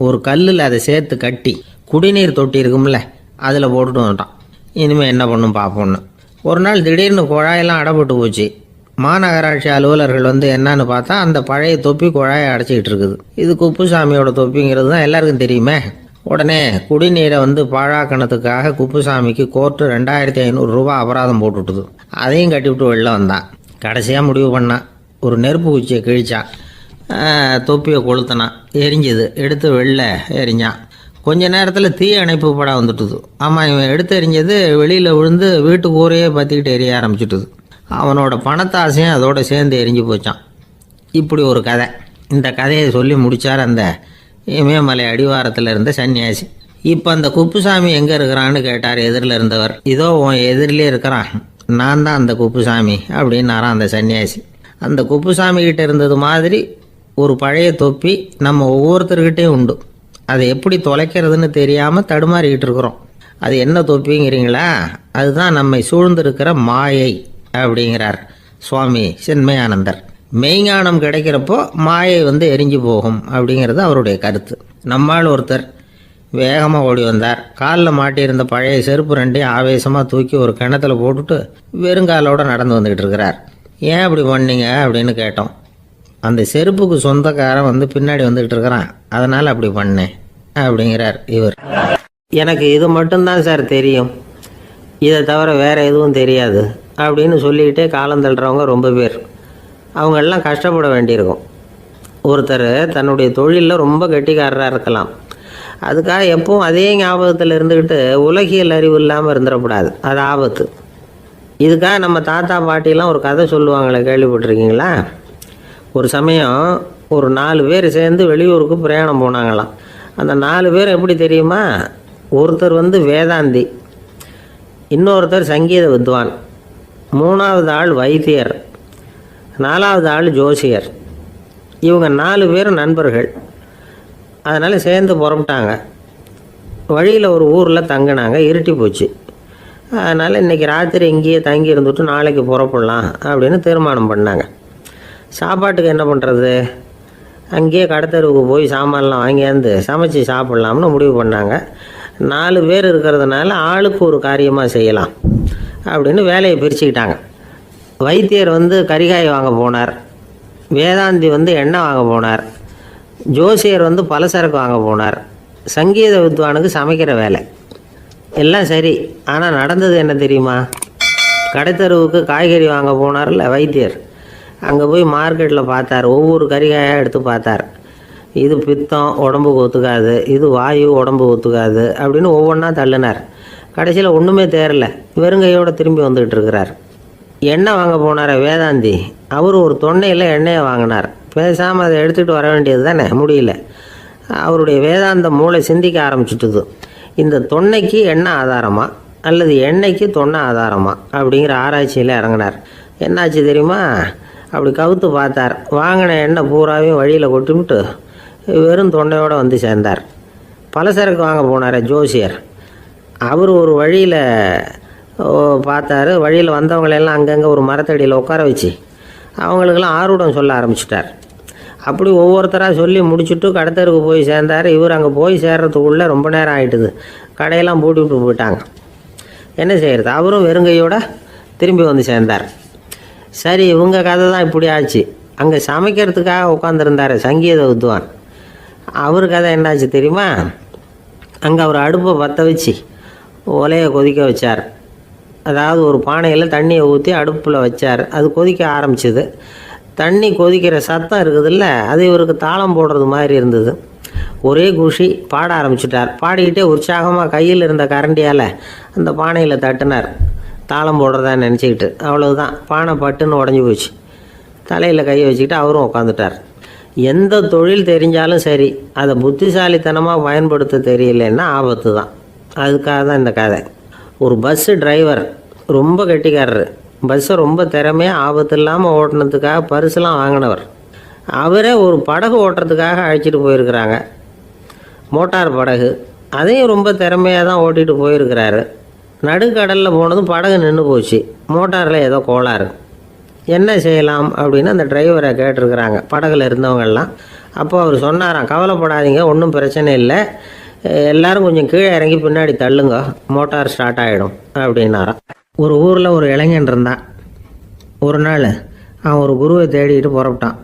ஒரு கல்லில் அதை சேர்த்து கட்டி குடிநீர் தொட்டி இருக்கும்ல, அதில் போட்டுட்டு வந்துட்டான். இனிமேல் என்ன பண்ணும் பார்ப்போன்னு. ஒரு நாள் திடீர்னு குழாயெல்லாம் அடைப்பட்டு போச்சு. மாநகராட்சி அலுவலர்கள் வந்து என்னன்னு பார்த்தா அந்த பழைய தொப்பி குழாயை அடைச்சிக்கிட்டு இருக்குது. இது குப்புசாமியோட தொப்பிங்கிறது தான் எல்லாருக்கும் தெரியுமே. உடனே குடிநீரை வந்து பாழாக்கணத்துக்காக குப்புசாமிக்கு கோர்ட்டு 2500 ரூபா அபராதம் போட்டுவிட்டுது. அதையும் கட்டிவிட்டு வெளில வந்தான். கடைசியாக முடிவு பண்ணான், ஒரு நெருப்பு குச்சியை கிழிச்சான், தொப்பியை கொளுத்தினான், எரிஞ்சுது, எடுத்து வெளில எரிஞ்சான். கொஞ்ச நேரத்தில் தீ அணைப்பு படம் வந்துட்டுது. ஆமாம், இவன் எடுத்து எரிஞ்சது வெளியில் விழுந்து வீட்டு கூரையே பற்றிக்கிட்டு எரிய ஆரம்பிச்சுட்டுது. அவனோட பணத்தாசையும் அதோடு சேர்ந்து எரிஞ்சு போச்சான். இப்படி ஒரு கதை. இந்த கதையை சொல்லி முடித்தார் அந்த இமயமலை அடிவாரத்தில் இருந்த சன்னியாசி. இப்போ அந்த குப்புசாமி எங்கே இருக்கிறான்னு கேட்டார் எதிரில் இருந்தவர். இதோ உன் எதிரிலே இருக்கிறான், நான் தான் அந்த குப்புசாமி அப்படின்னாரான் அந்த சன்னியாசி. அந்த குப்புசாமி கிட்ட இருந்தது மாதிரி ஒரு பழைய தொப்பி நம்ம ஒவ்வொருத்தர்கிட்டையும் உண்டு. அதை எப்படி தொலைக்கிறதுன்னு தெரியாமல் தடுமாறிக்கிட்டு இருக்கிறோம். அது என்ன தொப்பிங்கிறீங்களா? அதுதான் நம்மை சூழ்ந்திருக்கிற மாயை அப்படிங்கிறார் சுவாமி சின்மயானந்தர். மெய்ஞானம் கிடைக்கிறப்போ மாயை வந்து எரிஞ்சு போகும் அப்படிங்கிறது அவருடைய கருத்து. நம்மால் ஒருத்தர் வேகமாக ஓடி வந்தார். காலில் மாட்டியிருந்த பழைய செருப்பு ரெண்டையும் ஆவேசமாக தூக்கி ஒரு கிணத்துல போட்டுட்டு வெறுங்காலோடு நடந்து வந்துக்கிட்டு இருக்கிறார். ஏன் அப்படி பண்ணீங்க அப்படின்னு கேட்டோம். அந்த செருப்புக்கு சொந்தக்காரன் வந்து பின்னாடி வந்துக்கிட்டு இருக்கிறான், அதனால் அப்படி பண்ணேன் அப்படிங்கிறார் இவர். எனக்கு இது மட்டும்தான் சார் தெரியும், இதை தவிர வேறு எதுவும் தெரியாது அப்படின்னு சொல்லிக்கிட்டே காலம் தள்ளுறவங்க ரொம்ப பேர். அவங்கெல்லாம் கஷ்டப்பட வேண்டியிருக்கும். ஒருத்தர் தன்னுடைய தொழிலில் ரொம்ப கெட்டிக்காரராக இருக்கலாம். அதுக்காக எப்பவும் அதே ஞாபகத்தில் இருந்துக்கிட்டு உலகியல் அறிவு இல்லாமல் இருந்துடக்கூடாது, அது ஆபத்து. இதுக்காக நம்ம தாத்தா பாட்டிலாம் ஒரு கதை சொல்லுவாங்களே, கேள்விப்பட்டிருக்கீங்களா? ஒரு சமயம் ஒரு 4 பேர் சேர்ந்து வெளியூருக்கு பிரயாணம் போனாங்களாம். அந்த 4 பேர் எப்படி தெரியுமா? ஒருத்தர் வந்து வேதாந்தி, இன்னொருத்தர் சங்கீத வித்வான், 3வது ஆள் வைத்தியர், 4வது ஆள் ஜோசியர். இவங்க 4 பேரும் நண்பர்கள். அதனால் சேர்ந்து புறப்பட்டாங்க. வழியில் ஒரு ஊரில் தங்கினாங்க. இருட்டி போச்சு. அதனால் இன்றைக்கி ராத்திரி இங்கேயே தங்கி இருந்துட்டு நாளைக்கு புறப்படலாம் அப்படின்னு தீர்மானம் பண்ணாங்க. சாப்பாட்டுக்கு என்ன பண்ணுறது? அங்கேயே கடத்தெருவுக்கு போய் சாமான்லாம் வாங்கியாந்து சமைச்சு சாப்பிட்லாம்னு முடிவு பண்ணாங்க. 4 பேர் இருக்கிறதுனால ஆளுக்கு ஒரு காரியமாக செய்யலாம் அப்படின்னு வேலையை பிரிச்சுக்கிட்டாங்க. வைத்தியர் வந்து கறிகாய் வாங்க போனார், வேதாந்தி வந்து எண்ணெய் வாங்க போனார், ஜோசியர் வந்து பலசரக்கு வாங்க போனார், சங்கீத வித்வானுக்கு சமைக்கிற வேலை. எல்லாம் சரி, ஆனால் நடந்தது என்ன தெரியுமா? கடைத்தெருவுக்கு காய்கறி வாங்க போனார்ல வைத்தியர், அங்கே போய் மார்க்கெட்டில் பார்த்தார். ஒவ்வொரு கறிகாயாக எடுத்து பார்த்தார். இது பித்தம், உடம்புக்கு ஒத்துக்காது, இது வாயு, உடம்பு ஒத்துக்காது அப்படின்னு ஒவ்வொன்றா தள்ளினார். கடைசியில் ஒன்றுமே தேரல, வெறுங்கையோடு திரும்பி வந்துக்கிட்டு இருக்கிறார். எண்ணெய் வாங்க போனார் வேதாந்தி, அவர் ஒரு தொன்னையில் எண்ணெயை வாங்கினார். பேசாமல் அதை எடுத்துகிட்டு வர வேண்டியது தானே, முடியல. அவருடைய வேதாந்த மூளை சிந்திக்க ஆரம்பிச்சுட்டுது. இந்த தொன்னைக்கு எண்ணெய் ஆதாரமா அல்லது எண்ணெய்க்கு தொன்னை ஆதாரமா அப்படிங்கிற ஆராய்ச்சியில் இறங்கினார். என்னாச்சு தெரியுமா? அப்படி கவுத்து பார்த்தார். வாங்கின எண்ணெய் பூராவையும் வழியில் கொட்டிவிட்டு வெறும் தொண்டையோடு வந்து சேர்ந்தார். பலசரக்கு வாங்க போனார் ஜோசியர், அவர் ஒரு வழியில் பார்த்தாரு. வழியில் வந்தவங்களெல்லாம் அங்கங்கே ஒரு மரத்தடியில் உட்கார வச்சு அவங்களுக்கெல்லாம் ஆர்வம் சொல்ல ஆரம்பிச்சிட்டார். அப்படி ஒவ்வொருத்தராக சொல்லி முடிச்சுட்டு கடத்தருக்கு போய் சேர்ந்தார். இவர் அங்கே போய் சேர்றதுக்குள்ளே ரொம்ப நேரம் ஆகிட்டுது. கடையெல்லாம் பூட்டி விட்டு போயிட்டாங்க. என்ன செய்கிறது? அவரும் வெறுங்கையோடு திரும்பி வந்து சேர்ந்தார். சரி, இவங்க கதை தான் இப்படி ஆச்சு. அங்கே சமைக்கிறதுக்காக உட்காந்துருந்தார் சங்கீத வித்வான், அவர் கதை என்னாச்சு தெரியுமா? அங்கே அவர் அடுப்பை பற்ற வச்சு ஒலையை கொதிக்க வச்சார். அதாவது ஒரு பானையில் தண்ணியை ஊற்றி அடுப்பில் வச்சார். அது கொதிக்க ஆரம்பிச்சிது. தண்ணி கொதிக்கிற சத்தம் இருக்குதுல்ல, அது இவருக்கு தாளம் போடுறது மாதிரி இருந்தது. ஒரே குஷி, பாட ஆரம்பிச்சிட்டார். பாடிக்கிட்டே உற்சாகமாக கையில் இருந்த கரண்டியால் அந்த பானையில் தட்டினார், தாளம் போடுறதா நினச்சிக்கிட்டு. அவ்வளவுதான், பானை பட்டுன்னு உடஞ்சி போச்சு. தலையில் கையை வச்சுக்கிட்டு அவரும் உட்காந்துட்டார். எந்த தொழில் தெரிஞ்சாலும் சரி, அதை புத்திசாலித்தனமாக பயன்படுத்த தெரியலன்னா ஆபத்து தான். அதுக்காக தான் இந்த கதை. ஒரு பஸ்ஸு டிரைவர் ரொம்ப கெட்டிக்காரரு. பஸ்ஸை ரொம்ப திறமையாக ஆபத்து இல்லாமல் ஓட்டினதுக்காக பரிசுலாம் வாங்கினவர். அவரே ஒரு படகு ஓட்டுறதுக்காக அழைச்சிட்டு போயிருக்கிறாங்க, மோட்டார் படகு. அதையும் ரொம்ப திறமையாக தான் ஓட்டிகிட்டு போயிருக்கிறாரு. நடுக்கடலில் போனதும் படகு நின்று போச்சு. மோட்டாரில் ஏதோ கோளாறு. என்ன செய்யலாம் அப்படின்னு அந்த டிரைவரை கேட்டிருக்கிறாங்க படகுல இருந்தவங்கெல்லாம். அப்போ அவர் சொன்னாராம், கவலைப்படாதீங்க, ஒன்றும் பிரச்சனை இல்லை, எல்லோரும் கொஞ்சம் கீழே இறங்கி பின்னாடி தள்ளுங்க, மோட்டார் ஸ்டார்ட் ஆகிடும் அப்படின்னாராம். ஒரு ஊரில் ஒரு இளைஞன் இருந்தான். ஒரு நாள் அவன் ஒரு குருவை தேடிக்கிட்டு புறப்பட்டான்.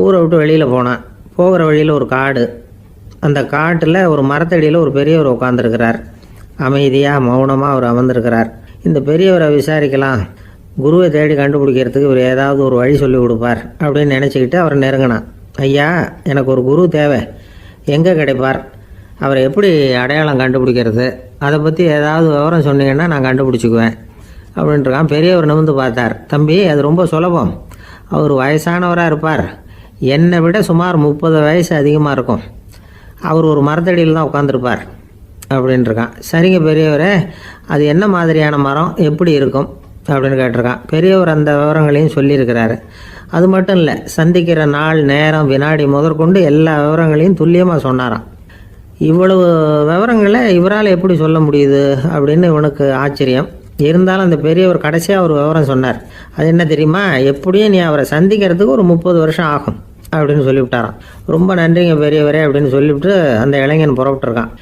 ஊரை விட்டு வெளியில் போனான். போகிற வழியில் ஒரு காடு. அந்த காட்டில் ஒரு மரத்தடியில் ஒரு பெரியவர் உட்காந்துருக்கிறார். அமைதியாக மௌனமாக அவர் அமர்ந்திருக்கிறார். இந்த பெரியவரை விசாரிக்கலாம், குருவை தேடி கண்டுபிடிக்கிறதுக்கு இவர் ஏதாவது ஒரு வழி சொல்லி கொடுப்பார் அப்படின்னு நினச்சிக்கிட்டு அவர் நெருங்கினான். ஐயா, எனக்கு ஒரு குரு தேவை, எங்கே கிடைப்பார், அவரை எப்படி அடையாளம் கண்டுபிடிக்கிறது, அதை பற்றி ஏதாவது விவரம் சொன்னீங்கன்னா நான் கண்டுபிடிச்சிக்குவேன் அப்படின்ட்டுருக்கான். பெரியவர் நிமிர்ந்து பார்த்தார். தம்பி, அது ரொம்ப சுலபம். அவர் வயசானவராக இருப்பார், என்னை விட சுமார் 30 வயசு அதிகமாக இருக்கும். அவர் ஒரு மரத்தடியில் தான் உட்காந்துருப்பார் அப்படின்ட்டுருக்கான். சரிங்க பெரியவரே, அது என்ன மாதிரியான மரம், எப்படி இருக்கும் அப்படின்னு கேட்டிருக்கான். பெரியவர் அந்த விவரங்களையும் சொல்லியிருக்கிறாரு. அது மட்டும் இல்லை, சந்திக்கிற நாள், நேரம், வினாடி முதற்கொண்டு எல்லா விவரங்களையும் துல்லியமாக சொன்னாராம். இவ்வளவு விவரங்களை இவரால் எப்படி சொல்ல முடியுது அப்படின்னு இவனுக்கு ஆச்சரியம். இருந்தாலும் அந்த பெரியவர் கடைசியாக ஒரு விவரம் சொன்னார். அது என்ன தெரியுமா, எப்படியும் நீ அவரை சந்திக்கிறதுக்கு ஒரு 30 வருஷம் ஆகும் அப்படின்னு சொல்லிவிட்டாராம். ரொம்ப நன்றிங்க பெரியவரே அப்படின்னு சொல்லிவிட்டு அந்த இளைஞன் புறப்பட்டுருக்கான்.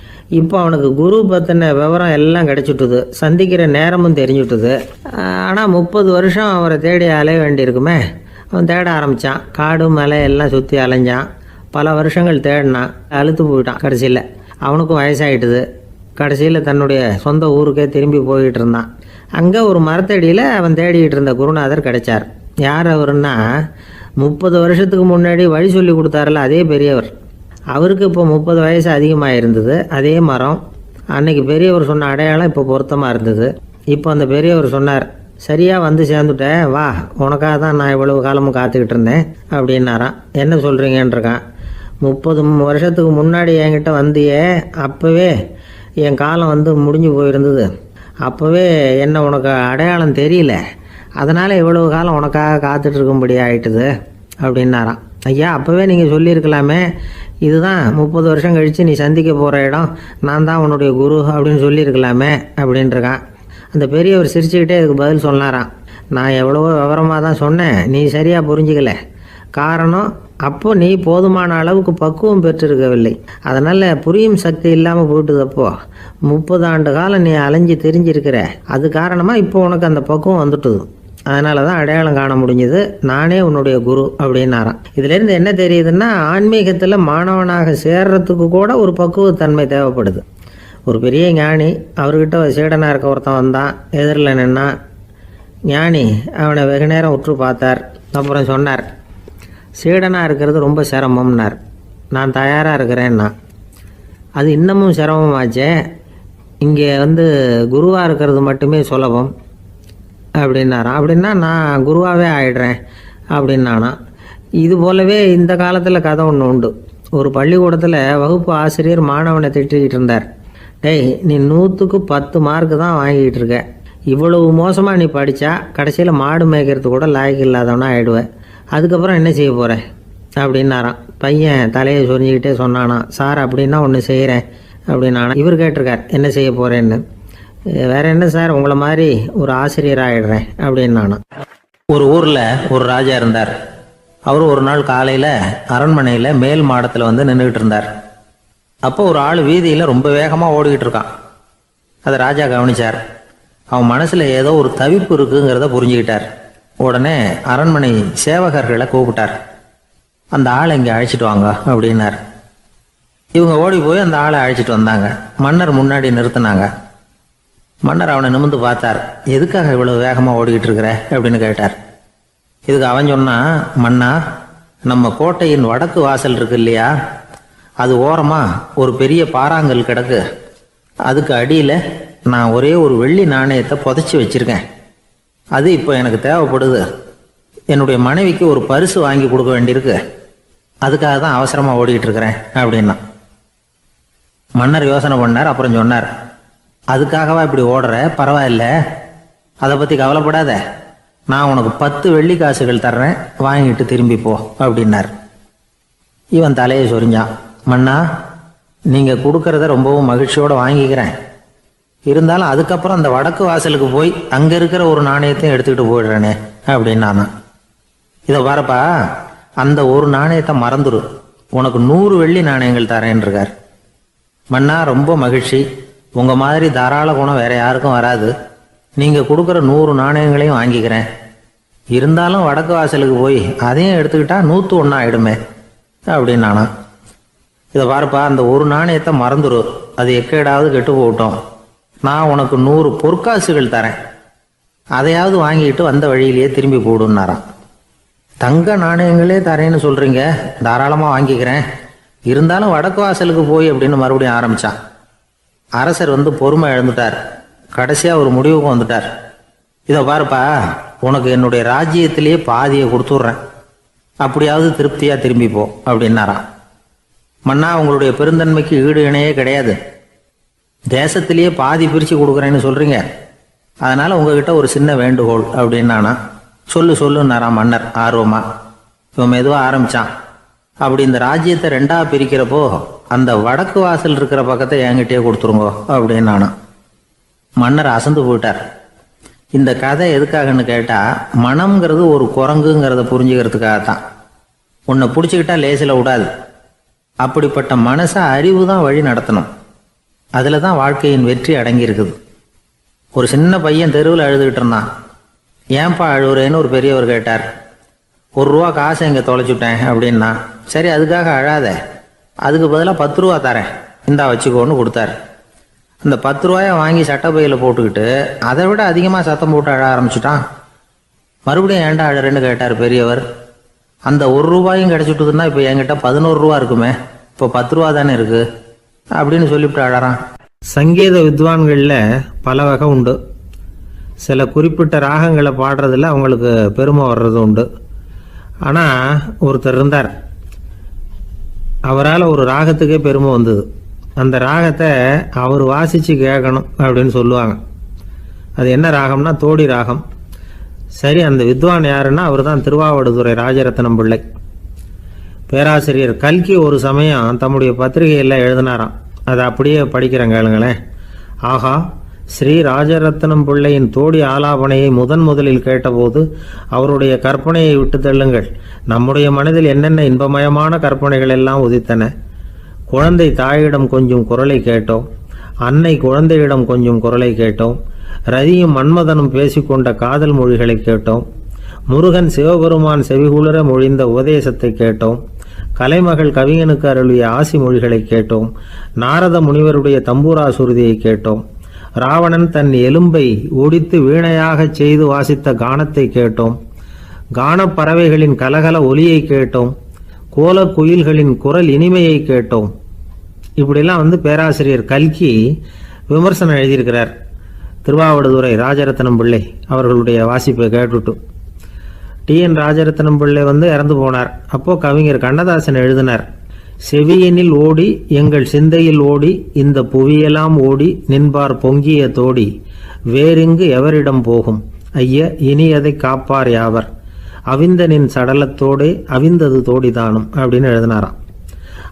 இப்போ அவனுக்கு குரு பற்றின விவரம் எல்லாம் கிடைச்சிட்டுது, சந்திக்கிற நேரமும் தெரிஞ்சுட்டுது. ஆனால் 30 வருஷம் அவரை தேடி அலைய வேண்டியிருக்குமே. அவன் தேட ஆரம்பித்தான். காடு மலை எல்லாம் சுற்றி அலைஞ்சான். பல வருஷங்கள் தேடினான், அழுத்து போயிட்டான். கடைசியில் அவனுக்கும் வயசாகிட்டுது. கடைசியில் தன்னுடைய சொந்த ஊருக்கே திரும்பி போய்கிட்டு இருந்தான். அங்கே ஒரு மரத்தடியில் அவன் தேடிக்கிட்டு இருந்த குருநாதர் கிடைச்சார். யார் அவருன்னா, 30 வருஷத்துக்கு முன்னாடி வழி சொல்லி கொடுத்தாருல அதே பெரியவர். அவருக்கு இப்போ 30 வயசு அதிகமாக இருந்தது. அதே மரம். அன்னைக்கு பெரியவர் சொன்ன அடையாளம் இப்போ பொருத்தமாக இருந்தது. இப்போ அந்த பெரியவர் சொன்னார், சரியாக வந்து சேர்ந்துட்டேன், வா, உனக்காக தான் நான் இவ்வளவு காலமும் காத்துக்கிட்டு இருந்தேன் அப்படின்னாராம். என்ன சொல்கிறீங்கன்றிருக்கான். 30 வருஷத்துக்கு முன்னாடி என்கிட்ட வந்தியே, அப்போவே என் காலம் வந்து முடிஞ்சு போயிருந்தது. அப்போவே என்ன உனக்கு அடையாளம் தெரியல, அதனால் இவ்வளவு காலம் உனக்காக காத்துட்டு இருக்கும்படி ஆயிட்டுது அப்படின்னாராம். ஐயா, அப்போவே நீங்கள் சொல்லியிருக்கலாமே, இதுதான் 30 வருஷம் கழித்து நீ சந்திக்க போகிற இடம், நான் தான் உன்னுடைய குரு அப்படின்னு சொல்லியிருக்கலாமே அப்படின்ட்டுருக்கான். அந்த பெரியவர் சிரிச்சுக்கிட்டே இதுக்கு பதில் சொன்னாராம். நான் எவ்வளவோ விவரமாக தான் சொன்னேன், நீ சரியாக புரிஞ்சிக்கல. காரணம், அப்போ நீ போதுமான அளவுக்கு பக்குவம் பெற்றிருக்கவில்லை, அதனால் புரியும் சக்தி இல்லாமல் போயிட்டுதப்போ 30 ஆண்டு காலம் நீ அலைஞ்சி தெரிஞ்சிருக்கிற. அது காரணமாக இப்போ உனக்கு அந்த பக்குவம் வந்துட்டுது, அதனால தான் அடையாளம் காண முடிஞ்சது, நானே உன்னுடைய குரு அப்படின்னாராம். இதுலேருந்து என்ன தெரியுதுன்னா, ஆன்மீகத்தில் மாணவனாக சேர்றதுக்கு கூட ஒரு பக்குவத்தன்மை தேவைப்படுது. ஒரு பெரிய ஞானி, அவர்கிட்ட சீடனாக இருக்க ஒருத்தன் வந்தான், எதிரில் நின்னான். ஞானி அவனை வெகு நேரம் உற்று பார்த்தார். அப்புறம் சொன்னார், சீடனாக இருக்கிறது ரொம்ப சிரமம்னார். நான் தயாராக இருக்கிறேன்னா. அது இன்னமும் சிரமமாச்சே, இங்கே வந்து குருவாக இருக்கிறது மட்டுமே சுலபம் அப்படின்னாராம். அப்படின்னா நான் குருவாகவே ஆயிடுறேன் அப்படின்னானா. இது போலவே இந்த காலத்தில் கதை ஒன்று உண்டு. ஒரு பள்ளிக்கூடத்தில் வகுப்பு ஆசிரியர் மாணவனை திட்டிக்கிட்டு இருந்தார். டேய், நீ 100க்கு 10 மார்க்கு தான் வாங்கிக்கிட்டு இருக்க, இவ்வளவு மோசமாக நீ படித்தா கடைசியில் மாடு மேய்க்கிறது கூட லாய்க்கு இல்லாதவனா ஆகிடுவேன், அதுக்கப்புறம் என்ன செய்ய போகிறேன் அப்படின்னாராம். பையன் தலையை சொரிஞ்சிக்கிட்டே சொன்னானா, சார் அப்படின்னா ஒன்று செய்கிறேன் அப்படின்னானா. இவர் கேட்டிருக்கார், என்ன செய்ய போகிறேன்னு. வேற என்ன சார், உங்களை மாதிரி ஒரு ஆசிரியர் ஆகிடுறேன் அப்படின்னானா. ஒரு ஊரில் ஒரு ராஜா இருந்தார். அவர் ஒரு நாள் காலையில் அரண்மனையில் மேல் மாடத்தில் வந்து நின்றுக்கிட்டு இருந்தார். அப்போ ஒரு ஆள் வீதியில் ரொம்ப வேகமாக ஓடிக்கிட்டு இருக்கான். அதை ராஜா கவனிச்சார். அவன் மனசில் ஏதோ ஒரு தவிப்பு இருக்குங்கிறத புரிஞ்சுக்கிட்டார். உடனே அரண்மனை சேவகர்களை கூப்பிட்டார். அந்த ஆளை இங்கே அழைச்சிட்டு வாங்க அப்படின்னார். இவங்க ஓடி போய் அந்த ஆளை அழைச்சிட்டு வந்தாங்க. மன்னர் முன்னாடி நிறுத்தினாங்க. மன்னர் அவனை நிமிர்ந்து பார்த்தார். எதுக்காக இவ்வளவு வேகமாக ஓடிக்கிட்டு இருக்கிற அப்படின்னு கேட்டார். இதுக்கு அவன் சொன்னா, மன்னா, நம்ம கோட்டையின் வடக்கு வாசல் இருக்கு இல்லையா, அது ஓரமாக ஒரு பெரிய பாறாங்கல் கிடக்கு. அதுக்கு அடியில் நான் ஒரே ஒரு வெள்ளி நாணயத்தை புதைச்சி வச்சிருக்கேன். அது இப்போ எனக்கு தேவைப்படுது. என்னுடைய மனைவிக்கு ஒரு பரிசு வாங்கி கொடுக்க வேண்டியிருக்கு, அதுக்காக தான் அவசரமாக ஓடிக்கிட்டு இருக்கிறேன் அப்படின்னா. மன்னர் யோசனை பண்ணார். அப்புறம் சொன்னார், அதுக்காகவா இப்படி ஓடுற, பரவாயில்ல, அதை பற்றி கவலைப்படாத, நான் உனக்கு 10 வெள்ளி காசுகள் தர்றேன், வாங்கிட்டு திரும்பி போ அப்படின்னார். இவன் தலையை சொரிஞ்சான். மன்னா, நீங்கள் கொடுக்கறத ரொம்பவும் மகிழ்ச்சியோடு வாங்கிக்கிறேன், இருந்தாலும் அதுக்கப்புறம் அந்த வடக்கு வாசலுக்கு போய் அங்கே இருக்கிற ஒரு நாணயத்தையும் எடுத்துக்கிட்டு போயிடுறேனே அப்படின்னானா. இதை பாருப்பா, அந்த ஒரு நாணயத்தை மறந்துடு, உனக்கு 100 வெள்ளி நாணயங்கள் தரேன்னு இருக்கார். மன்னா, ரொம்ப மகிழ்ச்சி, உங்கள் மாதிரி தாராள குணம் வேற யாருக்கும் வராது, நீங்கள் கொடுக்குற 100 நாணயங்களையும் வாங்கிக்கிறேன், இருந்தாலும் வடக்கு வாசலுக்கு போய் அதையும் எடுத்துக்கிட்டா 101 ஆயிடுமே அப்படின்னானா. இதை பாருப்பா, அந்த ஒரு நாணயத்தை மறந்துடு, அது எக்கேடாவது கெட்டு போகட்டும், நான் உனக்கு 100 பொற்காசுகள் தரேன், அதையாவது வாங்கிட்டு வந்த வழியிலேயே திரும்பி போடுன்னாரான். தங்க நாணயங்களே தரேன்னு சொல்கிறீங்க, தாராளமாக வாங்கிக்கிறேன், இருந்தாலும் வடக்கு வாசலுக்கு போய் அப்படின்னு மறுபடியும் ஆரம்பித்தான். அரசர் பொறுமை இழந்துட்டார். கடைசியாக ஒரு முடிவுக்கு வந்துட்டார். இதை பாருப்பா, உனக்கு என்னுடைய ராஜ்யத்திலேயே பாதியை கொடுத்துட்றேன், அப்படியாவது திருப்தியாக திரும்பி போ அப்படின்னாரான். மன்னா, உங்களுடைய பெருந்தன்மைக்கு ஈடு இணையே கிடையாது, தேசத்திலேயே பாதி பிரித்து கொடுக்குறேன்னு சொல்கிறீங்க, அதனால் உங்ககிட்ட ஒரு சின்ன வேண்டுகோள் அப்படின்னானா. சொல்லுன்னாராம் மன்னர் ஆர்வமா. இவன் மெதுவாக ஆரம்பித்தான். அப்படி இந்த ராஜ்யத்தை 2ஆ பிரிக்கிறப்போ அந்த வடக்கு வாசல் இருக்கிற பக்கத்தை என்கிட்டயே கொடுத்துருங்கோ அப்படின்னானா. மன்னர் அசந்து போயிட்டார். இந்த கதை எதுக்காகன்னு கேட்டால், மனம்ங்கிறது ஒரு குரங்குங்கிறத புரிஞ்சுக்கிறதுக்காகத்தான். உன்னை பிடிச்சிக்கிட்டா லேசில் விடாது, அப்படிப்பட்ட மனசை அறிவு தான் வழி நடத்தணும், அதில் தான் வாழ்க்கையின் வெற்றி அடங்கி இருக்குது. ஒரு சின்ன பையன் தெருவில் அழுதுகிட்டு இருந்தான். ஏன்பா அழுவுறேன்னு ஒரு பெரியவர் கேட்டார். 1 ரூபா காசை இங்கே தொலைச்சுட்டேன் அப்படின்னா. சரி, அதுக்காக அழாத, அதுக்கு பதிலாக 10 ரூபா தரேன், இந்தா வச்சுக்கோன்னு கொடுத்தாரு. அந்த 10 ரூபாயை வாங்கி சட்டப்பையில் போட்டுக்கிட்டு அதை விட அதிகமாக சத்தம் போட்டு அழ ஆரம்பிச்சுட்டான். மறுபடியும் ஏன்டா அழறேன்னு கேட்டார் பெரியவர். அந்த 1 ரூபாயும் கிடச்சிட்டுதுன்னா இப்போ என்கிட்ட 11 ரூபா இருக்குமே, இப்போ 10 ரூபா தானே இருக்கு அப்படின்னு சொல்லிவிட்டு அழறான். சங்கீத வித்வான்களில் பல வகை உண்டு. சில குறிப்பிட்ட ராகங்களை பாடுறதுல அவங்களுக்கு பெருமை வர்றது உண்டு. ஆனால் ஒருத்தர் இருந்தார், அவரால் ஒரு ராகத்துக்கே பெருமை வந்தது. அந்த ராகத்தை அவர் வாசித்து கேட்கணும் அப்படின்னு சொல்லுவாங்க. அது என்ன ராகம்னா தோடி ராகம். சரி, அந்த வித்வான் யாருன்னா அவர் தான் திருவாவடுதுறை ராஜரத்னம் பிள்ளை. பேராசிரியர் கல்கி ஒரு சமயம் தம்முடைய பத்திரிகையில் எழுதினாராம். அதை அப்படியே படிக்கிறேன் கேளுங்களேன். ஆஹா, ஸ்ரீ ராஜரத்னம் பிள்ளையின் தோடி ஆலாபனையை முதலில் கேட்டபோது அவருடைய கற்பனையை விட்டு தள்ளுங்கள், நம்முடைய மனதில் என்னென்ன இன்பமயமான கற்பனைகள் எல்லாம் உதித்தன. குழந்தை தாயிடம் கொஞ்சம் குரலை கேட்டோம், அன்னை குழந்தையிடம் கொஞ்சம் குரலை கேட்டோம், ரதியும் மன்மதனும் பேசிக்கொண்ட காதல் மொழிகளை கேட்டோம், முருகன் சிவபெருமான் செவிகுளர மொழிந்த உபதேசத்தை கேட்டோம், கலைமகள் கவிஞனுக்கு அருளிய ஆசி மொழிகளை கேட்டோம், நாரத முனிவருடைய தம்பூரா சுருதியை கேட்டோம், ராவணன் தன் எலும்பை ஒடித்து வீணையாகச் செய்து வாசித்த கானத்தை கேட்டோம், கானப்பறவைகளின் கலகல ஒலியை கேட்டோம், கோல குயில்களின் குரல் இனிமையை கேட்டோம். இப்படிலாம் பேராசிரியர் கல்கி விமர்சனம் எழுதியிருக்கிறார். திருவாவடுதுறை ராஜரத்னம் பிள்ளை அவர்களுடைய வாசிப்பை கேட்டுட்டு டிஎன் ராஜரத்னம் பிள்ளை இறந்து போனார். அப்போ கவிஞர் கண்ணதாசன் எழுதினார், செவியனில் ஓடி எங்கள் சிந்தையில் ஓடி இந்த புவியெல்லாம் ஓடி நின்பார் பொங்கிய தோடி வேறிங்கு எவரிடம் போகும் ஐய இனி அதை காப்பார் யாவர் அவிந்தனின் சடலத்தோடே அவிந்தது தோடிதானும் அப்படின்னு எழுதினாராம்.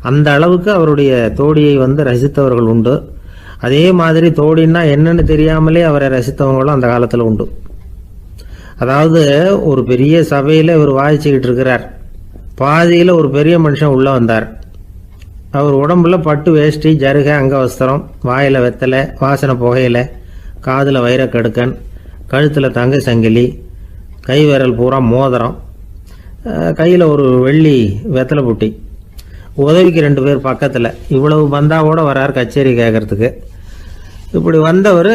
அந்த அளவுக்கு அவருடைய தோடியை ரசித்தவர்கள் உண்டு. அதே மாதிரி தோடின்னா என்னன்னு தெரியாமலே அவரை ரசித்தவங்களும் அந்த காலத்தில் உண்டு. அதாவது ஒரு பெரிய சபையில் இவர் வாசிச்சுக்கிட்டு இருக்கிறார். பாதியில் ஒரு பெரிய மனுஷன் உள்ளே வந்தார். அவர் உடம்புல பட்டு வேஷ்டி, ஜருகை, அங்கவஸ்திரம், வாயில் வெத்தலை, வாசனை புகையில, காதில் வைரக்கடுக்கன், கழுத்தில் தங்க சங்கிலி, கை விரல் பூரா மோதிரம், கையில் ஒரு வெள்ளி வெத்தலை புட்டி, உதவிக்கு 2 பேர் பக்கத்தில். இவ்வளவு பந்தாவோட வரார் கச்சேரி கேட்கறதுக்கு. இப்படி வந்தவர்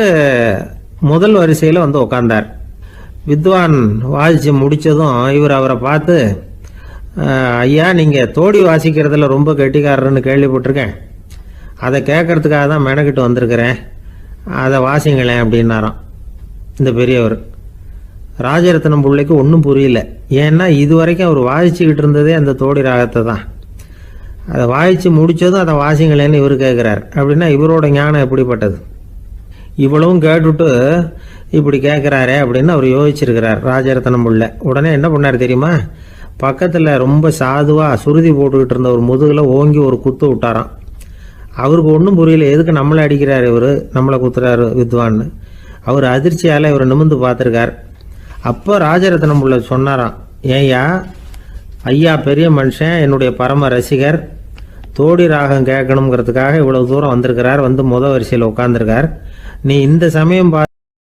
முதல் வரிசையில் உட்கார்ந்தார். வித்வான் வாசித்து முடித்ததும் இவர் அவரை பார்த்து, ஐயா, நீங்கள் தோடி வாசிக்கிறதுல ரொம்ப கெட்டிக்காரர்னு கேள்விப்பட்டிருக்கேன், அதை கேட்கறதுக்காக தான் மெனக்கிட்டு வந்திருக்கிறேன், அதை வாசிங்களேன் அப்படின்னாராம் இந்த பெரியவர். ராஜரத்னம் பிள்ளைக்கு ஒன்றும் புரியல. ஏன்னா இது வரைக்கும் அவர் வாசிச்சுக்கிட்டு இருந்ததே அந்த தோடி ராகத்தை தான். அதை வாசித்து முடித்ததும் அதை வாசிங்களேன்னு இவர் கேட்குறார். அப்படின்னா இவரோட ஞானம் எப்படிப்பட்டது? இவ்வளவும் கேட்டுட்டு இப்படி கேட்குறாரே அப்படின்னு அவர் யோசிச்சிருக்கிறார் ராஜரத்னம் உள்ள. உடனே என்ன பண்ணார் தெரியுமா? பக்கத்தில் ரொம்ப சாதுவாக சுருதி போட்டுக்கிட்டு இருந்த ஒரு முதுகில் ஓங்கி ஒரு குத்து விட்டாராம். அவருக்கு ஒன்றும் புரியல, எதுக்கு நம்மளை அடிக்கிறார் இவர், நம்மளை குத்துறாரு வித்வான்னு. அவர் அதிர்ச்சியால் இவர் நிமிர்ந்து பார்த்துருக்கார். அப்போ ராஜரத்னம் உள்ள சொன்னாராம், ஏய்யா ஐயா பெரிய மனுஷன், என்னுடைய பரம ரசிகர், தோடி ராகம் கேட்கணுங்கிறதுக்காக இவ்வளவு தூரம் வந்திருக்கிறார், வந்து முத வரிசையில் உட்காந்துருக்கார். நீ இந்த சமயம்